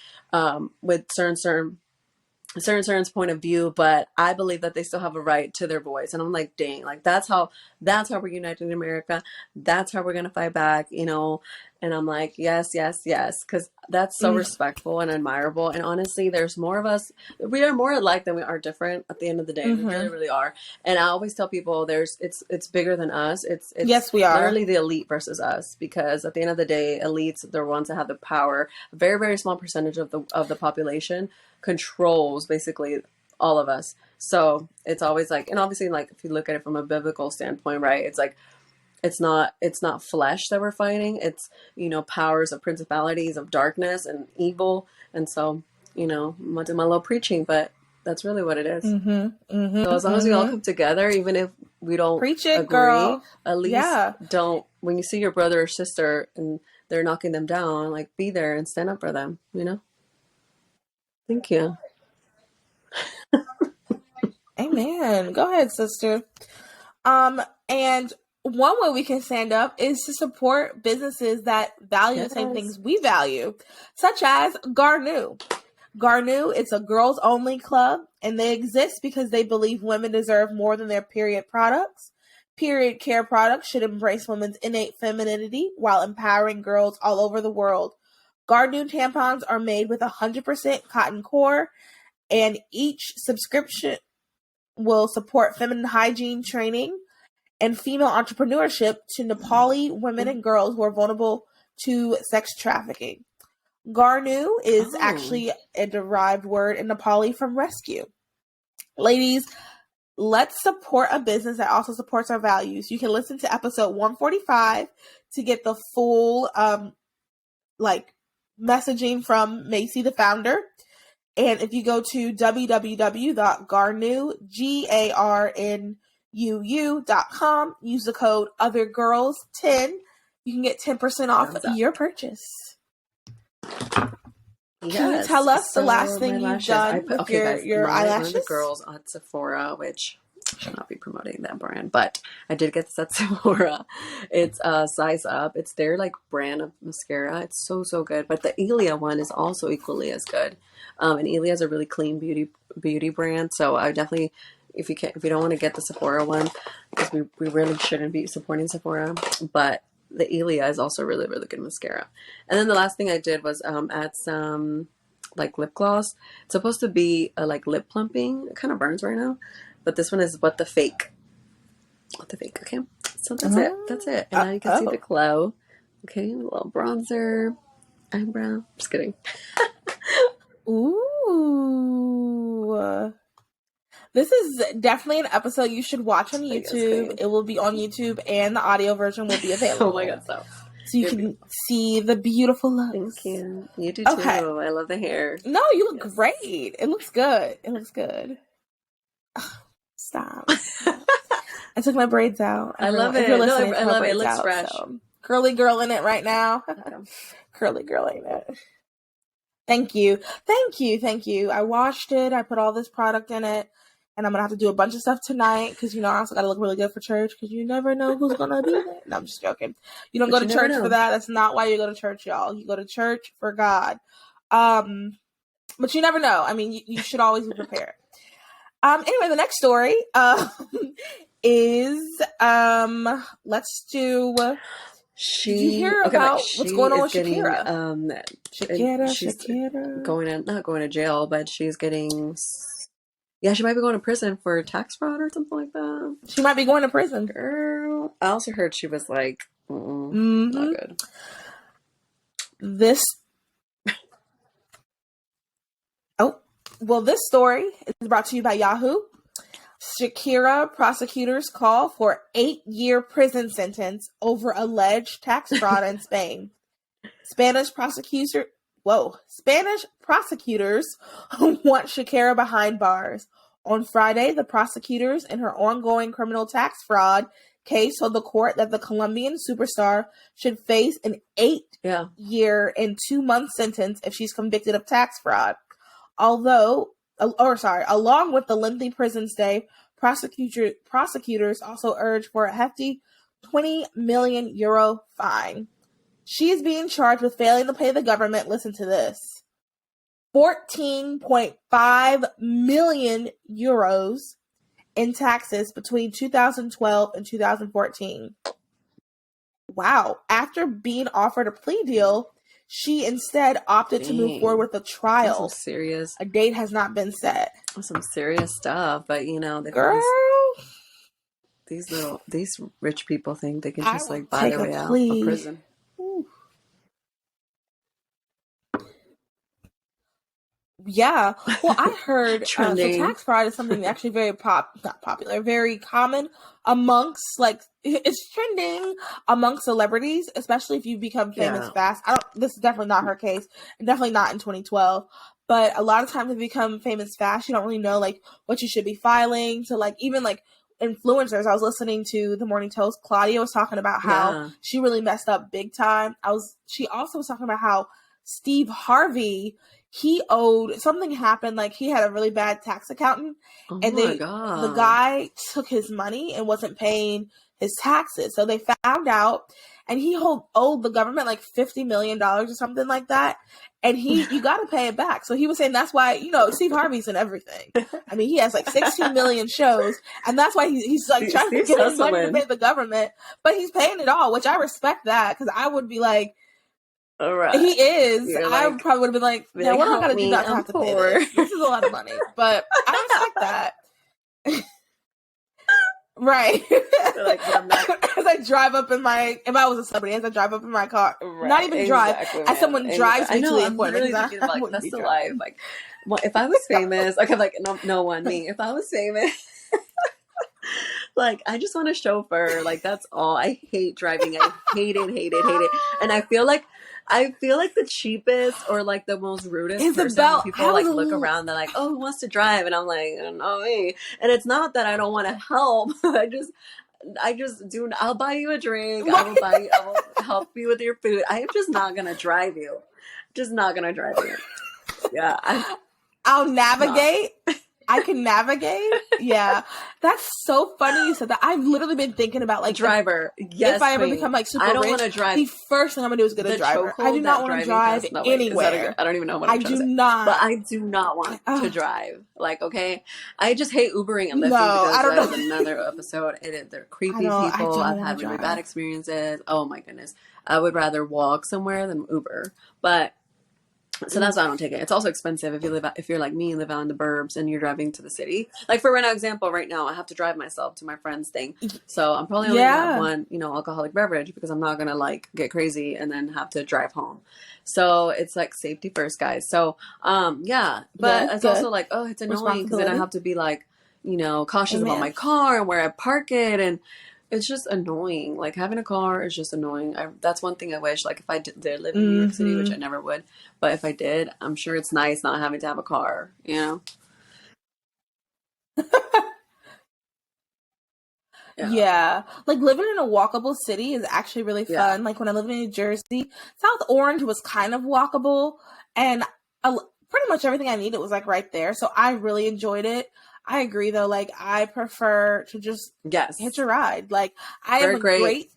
certain point of view, but I believe that they still have a right to their voice. And I'm like, dang, like, that's how we're united in America. That's how we're gonna fight back, you know. And I'm like, yes, yes, yes, because that's so respectful and admirable. And honestly, there's more of us. We are more alike than we are different at the end of the day. We really, really are. And I always tell people it's bigger than us. It's yes, we are. Literally the elite versus us, because at the end of the day, elites, they're ones that have the power. A very, very small percentage of the population controls basically all of us. So it's always like, and obviously, like, if you look at it from a biblical standpoint, right, it's like, it's not flesh that we're fighting. It's, powers of principalities of darkness and evil. And so, I'm gonna do my little preaching, but that's really what it is. So as long as we all come together, even if we don't preach it, agree, girl. at least don't, when you see your brother or sister and they're knocking them down, like, be there and stand up for them, Thank you. Amen. Go ahead, sister. And one way we can stand up is to support businesses that value the same things we value, such as Garnu. Garnu, it's a girls-only club, and they exist because they believe women deserve more than their period products. Period care products should embrace women's innate femininity while empowering girls all over the world. Garnu tampons are made with 100% cotton core, and each subscription will support feminine hygiene training and female entrepreneurship to Nepali women and girls who are vulnerable to sex trafficking. Garnu is actually a derived word in Nepali from rescue. Ladies, let's support a business that also supports our values. You can listen to episode 145 to get the full messaging from Macy, the founder. And if you go to www.garnu.com, use the code OTHERGIRLS10, you can get 10% off your purchase. Yes. Can you tell us the last thing you've done with your eyelashes? The girls at Sephora, which I should not be promoting that brand, but I did get this at Sephora. It's Size Up. It's their brand of mascara. It's so, so good. But the Ilia one is also equally as good. And Ilia is a really clean beauty brand. So I definitely, if you don't want to get the Sephora one, because we really shouldn't be supporting Sephora, but the Ilia is also really, really good mascara. And then the last thing I did was add some lip gloss. It's supposed to be a lip plumping. It kind of burns right now, but this one is What the Fake. Okay. So that's it. That's it. And now you can see the glow. Okay, a little bronzer, eyebrow. Just kidding. Ooh. This is definitely an episode you should watch on YouTube. It will be on YouTube, and the audio version will be available. Oh my god, so you can see the beautiful looks. Thank you. You do too. I love the hair. No, you look great. It looks good. Stop. I took my braids out. I love it. I love it. It looks fresh. So. Curly girl in it right now. Curly girl ain't it. Thank you. I washed it. I put all this product in it. And I'm going to have to do a bunch of stuff tonight because, I also got to look really good for church because you never know who's going to be there. No, I'm just joking. You don't go to church for that. That's not why you go to church, y'all. You go to church for God. But you never know. I mean, you should always be prepared. Anyway, the next story is, let's do... Did you hear about what's going on with Shakira? Shakira. Not going to jail, but she's getting... Yeah, she might be going to prison for tax fraud or something like that. She might be going to prison. Girl. I also heard she was not good. This story is brought to you by Yahoo. Shakira prosecutors call for 8-year prison sentence over alleged tax fraud in Spain. Spanish prosecutors want Shakira behind bars. On Friday, the prosecutors in her ongoing criminal tax fraud case told the court that the Colombian superstar should face an 8-year and 2-month sentence if she's convicted of tax fraud. Along with the lengthy prison stay, prosecutors also urged for a hefty €20 million fine. She is being charged with failing to pay the government, listen to this, €14.5 million in taxes between 2012 and 2014. wow. After being offered a plea deal, she instead opted to move forward with a trial. That's some serious. A date has not been set. Some serious stuff, but girl, these rich people think they can just like buy their way out of prison. Ooh. Yeah. Well, I heard so tax fraud is something actually very not popular, very common amongst, like, it's trending amongst celebrities, especially if you become famous fast. This is definitely not her case, and definitely not in 2012. But a lot of times, if you become famous fast, you don't really know like what you should be filing. So, like, even like influencers, I was listening to The Morning Toast. Claudia was talking about how she really messed up big time. She also was talking about how Steve Harvey, he owed, something happened, like he had a really bad tax accountant, and the guy took his money and wasn't paying his taxes. So they found out, and he owed the government like $50 million or something like that. And you got to pay it back. So he was saying that's why, Steve Harvey's in everything. I mean, he has like 16 million shows, and that's why he's like trying to get his money to pay the government, but he's paying it all, which I respect that, because I would be like, all right. He is. I probably would have been like, no, what do I got to do not to have to pay this? This is a lot of money. But I respect that. Right. Like, as I drive up if I was a celebrity, as I drive up in my car, not even drive, as someone drives me to the appointment. Thinking about, like, that's the life. Like, well, if I was famous, okay, like, no one, me. If I was famous, like, I just want a chauffeur. Like, that's all. I hate driving. I hate it. And I feel like the cheapest or like the most rudest Isabel, person, people like look around, they're like, oh, who wants to drive? And I'm like, no, me. And it's not that I don't want to help. I just do. I'll buy you a drink. I will help you with your food. I am just not going to drive you. Yeah. I'll navigate. I can navigate. Yeah. That's so funny you said that. I've literally been thinking about like driver. Yes. If I ever become like super rich, I don't want to drive. The first thing I'm gonna do is get a driver. I do not want to drive anywhere. I don't even know what I'm trying to say. But I do not want to drive. Like, okay. I just hate Ubering and Lyfting because that is another episode. They're creepy people. I've had really bad experiences. Oh my goodness. I would rather walk somewhere than Uber. But so that's why I don't take it. It's also expensive if you're like me and live out in the burbs and you're driving to the city. Like for example, right now I have to drive myself to my friend's thing, so I'm probably only gonna have one, alcoholic beverage because I'm not gonna like get crazy and then have to drive home. So it's like safety first, guys. So but it's also like, oh, it's annoying because then I have to be like, cautious about my car and where I park it, and it's just annoying. Like having a car is just annoying. That's one thing I wish. Like if I did live in New York City, which I never would, but if I did, I'm sure it's nice not having to have a car. Yeah. Like living in a walkable city is actually really fun. Yeah. Like when I lived in New Jersey, South Orange was kind of walkable, and pretty much everything I needed was like right there. So I really enjoyed it. I agree though. Like I prefer to just hitch a ride. Like I am a great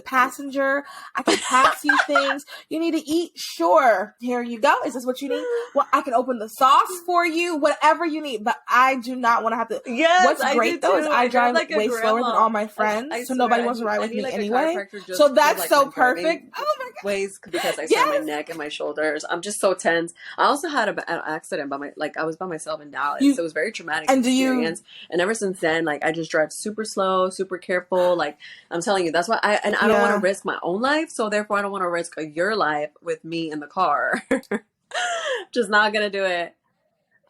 passenger. I can pass you things. You need to eat? Sure. Here you go. Is this what you need? Well, I can open the sauce for you, whatever you need. But I do not want to have to. Yes, what's great though is I drive like way slower than all my friends, so nobody wants to ride with me anyway. So that's so perfect. Oh my god. Ways because I saw my neck and my shoulders. I'm just so tense. I also had an accident I was by myself in Dallas, so it was very traumatic experience. And ever since then, like I just drive super slow, super careful. Like I'm telling you, that's why I don't want to risk my own life, so therefore I don't want to risk your life with me in the car. Just not gonna do it.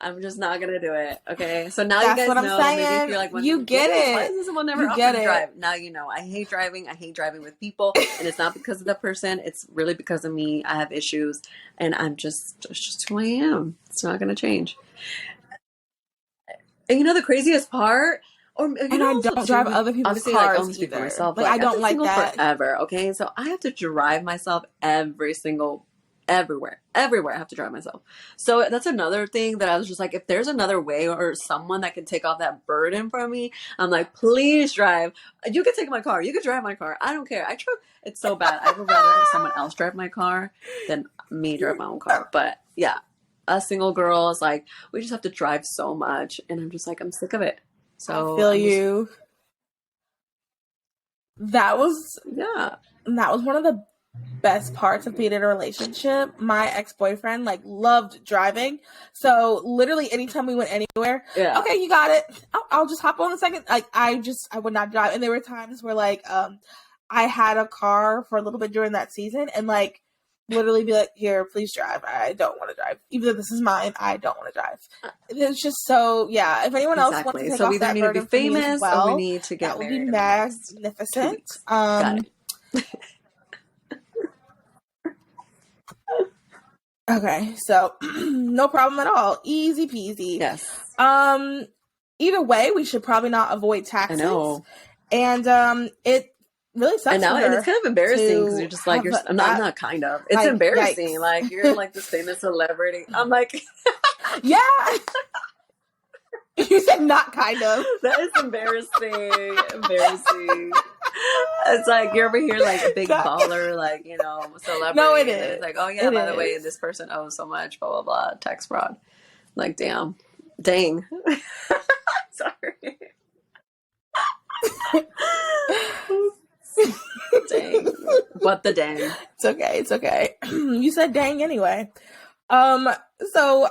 I'm just not gonna do it. Okay, so now you guys know. Maybe if you're like, you get it. Why does someone never offer to drive? Now you know. I hate driving. I hate driving with people, and it's not because of the person. It's really because of me. I have issues, and I'm just who I am. It's not gonna change. And the craziest part. And I don't drive other people's cars like, I only speak for myself. Like I don't like that forever. Okay, so I have to drive myself everywhere I have to drive myself. So that's another thing that I was just like, if there's another way or someone that can take off that burden from me, I'm like, please drive. You can take my car. You can drive my car. I don't care. It's so bad. I would rather have someone else drive my car than me drive my own car. But yeah, us single girls, like we just have to drive so much, and I'm just like, I'm sick of it. So I feel you. that was one of the best parts of being in a relationship. My ex-boyfriend loved driving, so literally anytime we went anywhere, okay, you got it, I'll just hop on the second. I would not drive, and there were times where I had a car for a little bit during that season, and literally be like, here, please drive. I don't want to drive. Even though this is mine, I don't want to drive. It's just so, yeah. If anyone else wants to take off that burden for me as well, or we need to get that would be magnificent. Okay, so no problem at all. Easy peasy. Yes. Either way, we should probably not avoid taxes. I know. And it really sucks. And it's kind of embarrassing because you're just like, I'm not kind of. It's embarrassing. Yikes. Like, you're like this famous celebrity. I'm like, yeah. You said not kind of. That is embarrassing. Embarrassing. It's like you're over here like a big baller, celebrity. No, it is. It's like, oh yeah, by the way, this person owes so much, blah blah blah, tax fraud. Like, dang. Sorry. Dang. What the dang? It's okay. You said dang anyway. So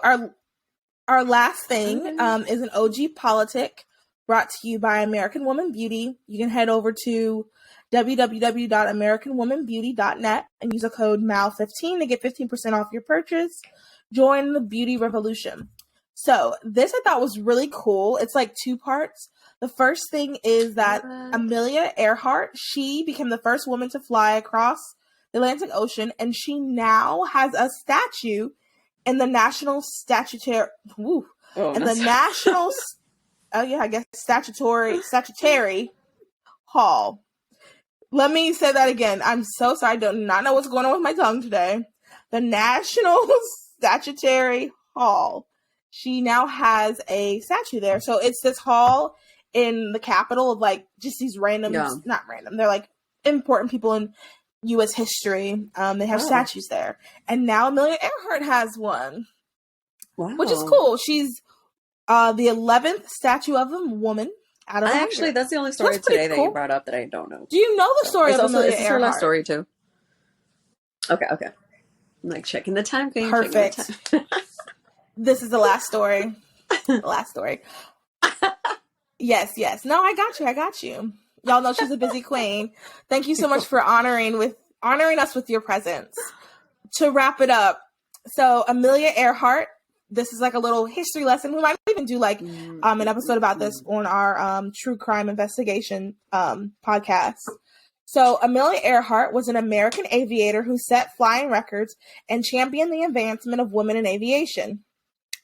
our last thing is an OG politic brought to you by American Woman Beauty. You can head over to www.americanwomanbeauty.net and use a code MAL15 to get 15% off your purchase. Join the beauty revolution. So this I thought was really cool. It's like two parts. The first thing is that Amelia Earhart, she became the first woman to fly across the Atlantic Ocean, and she now has a statue in the National Statutory Hall. Let me say that again. I'm so sorry. I do not know what's going on with my tongue today. The National Statutory Hall. She now has a statue there. So it's this hall in the capital of just these random, not random, they're important people in U.S. history. They have statues there. And now Amelia Earhart has one, which is cool. She's the 11th statue of a woman out of 100. That's the only story today that you brought up that I don't know. Do you know the story of Amelia Earhart? Is this her last story too? Okay. I'm checking the time. Perfect. This is the last story. Yes. No, I got you. Y'all know she's a busy queen. Thank you so much for honoring us with your presence. To wrap it up, so Amelia Earhart, this is a little history lesson. We might even do an episode about this on our true crime investigation podcast. So Amelia Earhart was an American aviator who set flying records and championed the advancement of women in aviation.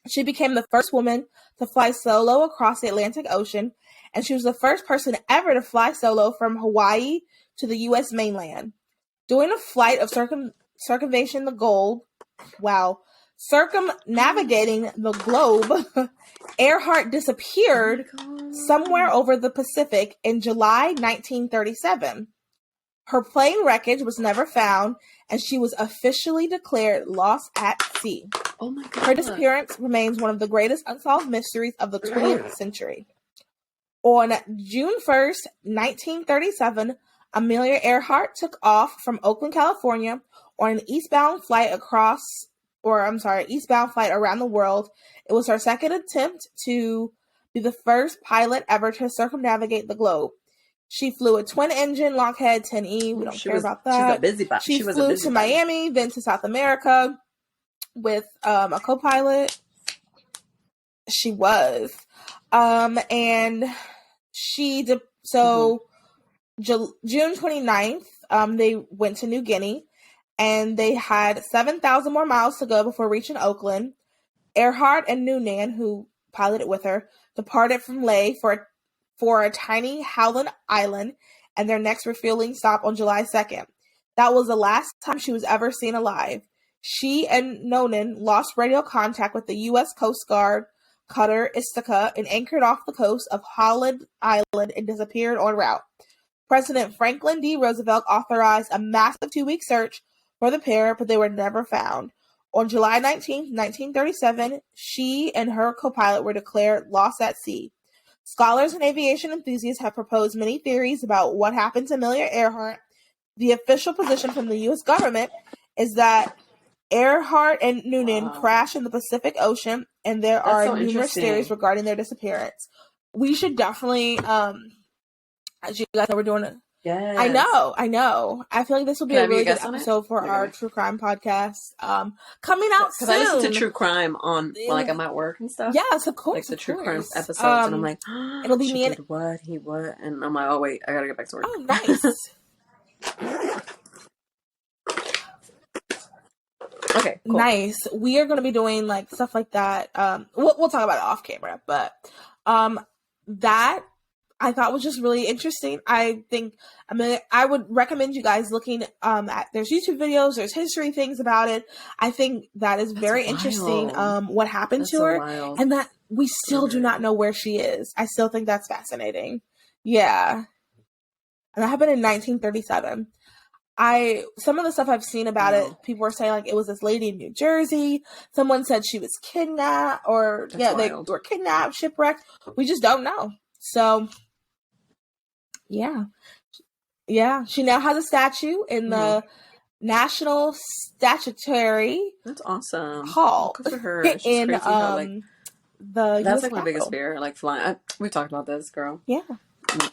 She became the first woman to fly solo across the Atlantic Ocean, and she was the first person ever to fly solo from Hawaii to the U.S. mainland. During a flight of circumnavigating the globe, Earhart disappeared somewhere over the Pacific in July 1937. Her plane wreckage was never found, and she was officially declared lost at sea. Oh my God. Her disappearance remains one of the greatest unsolved mysteries of the 20th century. On June 1st, 1937, Amelia Earhart took off from Oakland, California on an eastbound flight around the world. It was her second attempt to be the first pilot ever to circumnavigate the globe. She flew a twin-engine Lockheed 10E. We don't care about that. She's a busybody. She flew to Miami, then to South America with a co-pilot. She was. And she June 29th, they went to New Guinea, and they had 7,000 more miles to go before reaching Oakland. Earhart and Noonan, who piloted with her, departed from Lae for a tiny Howland Island and their next refueling stop on July 2nd. That was the last time she was ever seen alive. She and Noonan lost radio contact with the U.S. Coast Guard cutter Istika and anchored off the coast of Howland Island and disappeared en route. President Franklin D. Roosevelt authorized a massive 2-week search for the pair, but they were never found. On July 19, 1937, she and her co-pilot were declared lost at sea. Scholars and aviation enthusiasts have proposed many theories about what happened to Amelia Earhart. The official position from the U.S. government is that Earhart and Noonan crashed in the Pacific Ocean, and there are numerous theories regarding their disappearance. We should definitely, as you guys know, we're doing it. Yes. I know. I feel like this will be a really good episode for our true crime podcast. Coming out soon. Because I listen to true crime on, like, I'm at work and stuff. Yes, of course. Like the true crime episodes, and I'm like, it'll be me and what he what, and I'm like, oh wait, I gotta get back to work. Oh, nice. Okay, cool. Nice. We are going to be doing like stuff like that. We'll talk about it off camera, but that I thought was just really interesting. I think I would recommend you guys looking at there's YouTube videos, there's history things about it. I think that is very interesting what happened to her, and that we still do not know where she is. I still think that's fascinating. Yeah. And that happened in 1937. Some of the stuff I've seen about it, people were saying like it was this lady in New Jersey. Someone said she was kidnapped, or they were kidnapped, shipwrecked. We just don't know. So, yeah. She now has a statue in the National Statuary. That's awesome. Hall. Good for her. It's just in crazy how, like, the that's US like my Capitol. biggest fear, like flying. We talked about this, girl. Yeah.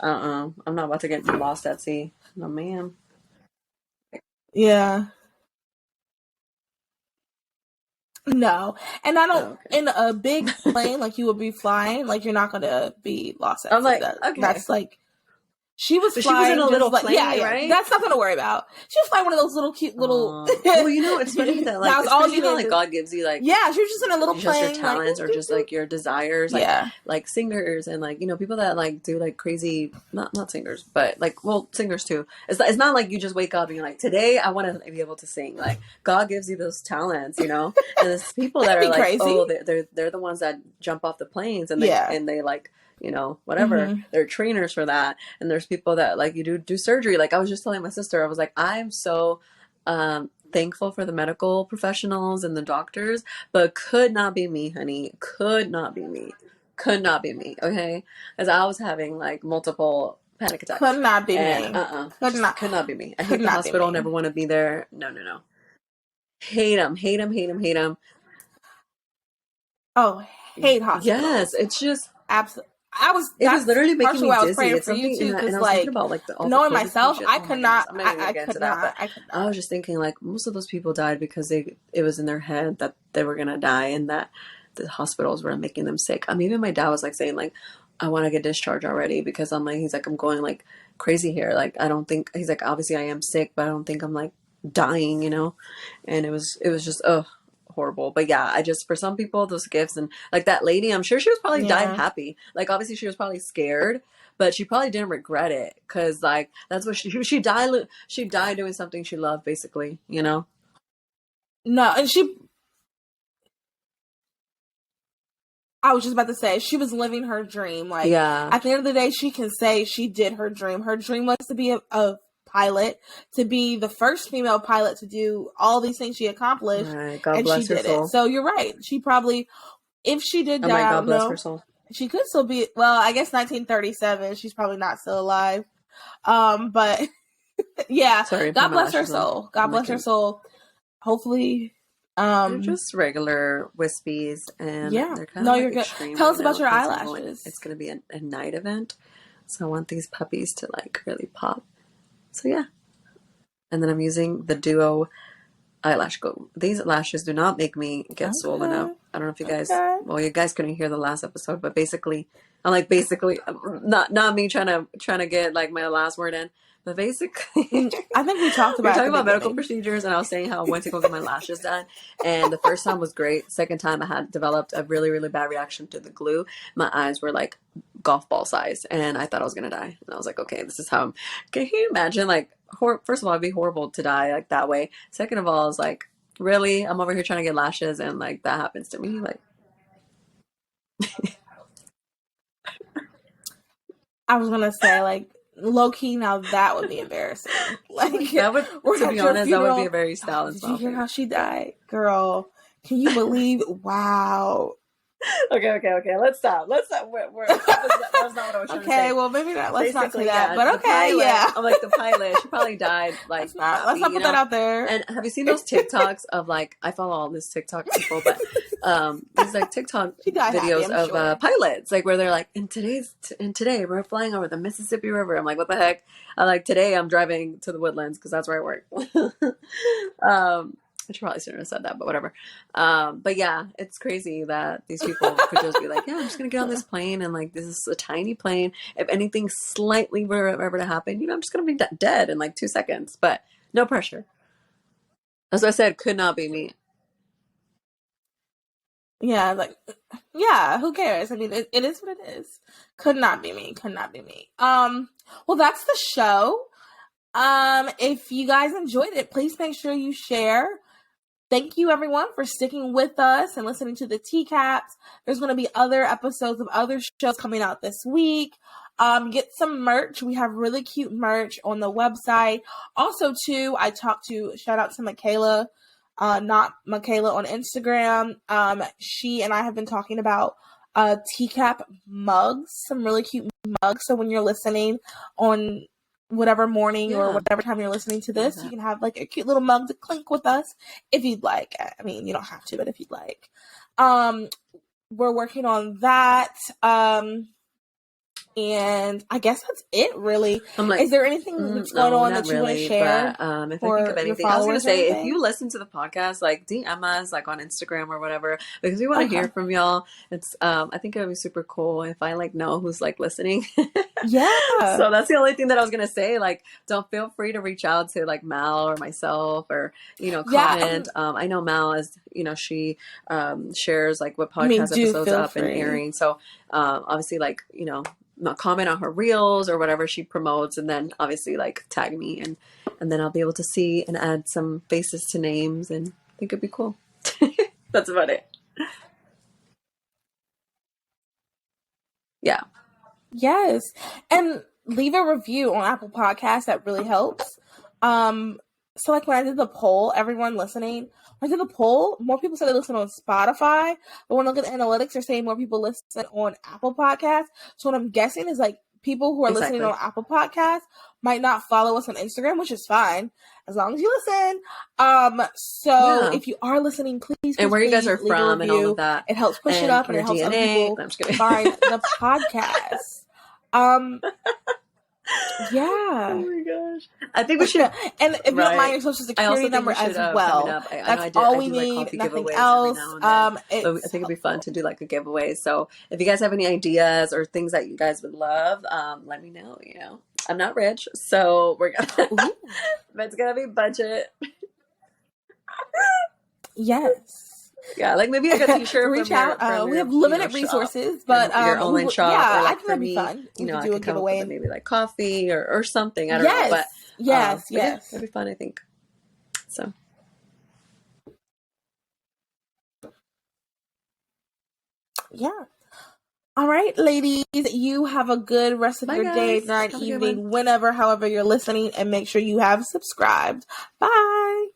I'm not about to get lost at sea. No, ma'am. Yeah. No. And I don't, in a big plane, like you would be flying, like you're not going to be lost at sea. Like, okay. That's like, she was flying. She was in a little plane, right? That's nothing to worry about. She was flying one of those little cute little. Well, you know, it's funny that like that was all you know, like God gives you like. Yeah, she was just in a little just plane. Just your talents, like, or just like your desires, like yeah, like singers and like people that like do like crazy, not singers, but like singers too. It's not like you just wake up and you're like, today I want to be able to sing. Like God gives you those talents, and there's people that are like, crazy. Oh, they're the ones that jump off the planes and they like. Whatever, they're trainers for that. And there's people that like you do surgery. Like I was just telling my sister, I was like, I'm so thankful for the medical professionals and the doctors, but could not be me, honey. Could not be me. Okay, as I was having like multiple panic attacks. Could not be me. Could not be me. I hate the hospital. Never want to be there. No. Hate them. Oh, hate hospitals. Yes, it's just absolutely. It was literally making me dizzy. It's something, and I was like, thinking about like knowing myself, I could not. I could not. I was just thinking like most of those people died because it was in their head that they were gonna die, and that the hospitals were making them sick. Even my dad was like saying like, I want to get discharged already because he's like I'm going like crazy here. Like I don't think he's like obviously I am sick, but I don't think I'm like dying, And it was just horrible. But yeah, I just, for some people, those gifts, and like that lady, I'm sure she was probably died happy. Like obviously she was probably scared, but she probably didn't regret it because like that's what she died doing something she loved, basically. No, and I was just about to say she was living her dream. Like at the end of the day, she can say she did her dream. Her dream was to be a pilot, to be the first female pilot to do all these things she accomplished, God bless her soul. So you're right. She probably, if she did die, God bless her soul. She could still be. Well, I guess 1937. She's probably not still alive. But yeah. Sorry, God bless her soul. God bless her soul. Hopefully, they're just regular wispies, and they're kind of you're good. Tell us about your eyelashes. It's going to be a night event, so I want these puppies to like really pop. So yeah, and then I'm using the Duo eyelash glue. These lashes do not make me get swollen up. I don't know if you guys, well, you guys couldn't hear the last episode, but basically, not me trying to get like my last word in, but basically, I think we talked about talking about medical procedures, and I was saying how I went to go get my lashes done, and the first time was great. Second time, I had developed a really, really bad reaction to the glue. My eyes were like golf ball size, and I thought I was gonna die. And I was like, okay, this is how can you imagine? Like, first of all, it'd be horrible to die like that way. Second of all, I was like, really? I'm over here trying to get lashes, and like that happens to me. Like, I was gonna say like. Low key, now that would be embarrassing. Like that would, to be honest, that would be a very stylish. Did you hear how she died, girl? Can you believe? Wow. Okay. Let's stop. That's not what I was trying to say. Okay, well, maybe not. Let's not say that. But okay, pilot, I'm like, the pilot, she probably died. Like, let's not put that out there. And have you seen those TikToks of like, I follow all this TikTok people, but there's like TikTok videos of pilots, like where they're like, and today we're flying over the Mississippi River. I'm like, what the heck? Today I'm driving to the Woodlands because that's where I work. I probably shouldn't have said that, but whatever. But yeah, it's crazy that these people could just be like, yeah, I'm just going to get on this plane. And like, this is a tiny plane. If anything slightly were ever to happen, I'm just going to be dead in like 2 seconds, but no pressure. As I said, could not be me. Yeah, like, yeah, who cares? I mean, it is what it is. Could not be me. Well, that's the show. If you guys enjoyed it, please make sure you share. Thank you, everyone, for sticking with us and listening to the TCAPs. There's going to be other episodes of other shows coming out this week. Get some merch. We have really cute merch on the website. Also, too, shout out to Michaela, not Michaela on Instagram. She and I have been talking about TCAP mugs, some really cute mugs. So when you're listening on whatever morning or whatever time you're listening to this, you can have like a cute little mug to clink with us if you'd like. I mean, you don't have to, but if you'd like. We're working on that. And I guess that's it, really. Is there anything that's going on that you want to share? But, if I think of anything, I was going to say, if you listen to the podcast, like DM us, like on Instagram or whatever, because we want to hear from y'all. It's, I think it would be super cool if I like know who's like listening. Yeah. So that's the only thing that I was going to say. Like, don't feel free to reach out to like Mal or myself or, comment. I know Mal is, she shares like what podcast episodes are up and airing. So, obviously like, comment on her reels or whatever she promotes, and then obviously like tag me and then I'll be able to see and add some faces to names, and I think it'd be cool. That's about it. Yeah. Yes. And leave a review on Apple Podcasts. That really helps. So like when I did the poll, everyone listening, when I did the poll, more people said they listen on Spotify, but when I look at the analytics, they're saying more people listen on Apple Podcasts. So what I'm guessing is like people who are listening on Apple Podcasts might not follow us on Instagram, which is fine as long as you listen. If you are listening, please and where you guys are from and all of that, it helps push it up and it helps other people find the podcast. Yeah. Oh my gosh. I think we should. And if you don't mind your social security number as well. That's all we need. Nothing else. I think it'd be fun to do like a giveaway. So if you guys have any ideas or things that you guys would love, let me know. I'm not rich, so we're gonna. But it's gonna be budget. Yes. Yeah, like maybe like a t-shirt. Reach out. We have limited resources, but your online shop. Yeah, or like I think that'd be fun. I do a could come giveaway up with maybe like coffee or something. I don't know, but yes, yeah, it'd be fun. I think so. Yeah. All right, ladies. You have a good rest of your day, night, evening, whenever, however you're listening, and make sure you have subscribed. Bye.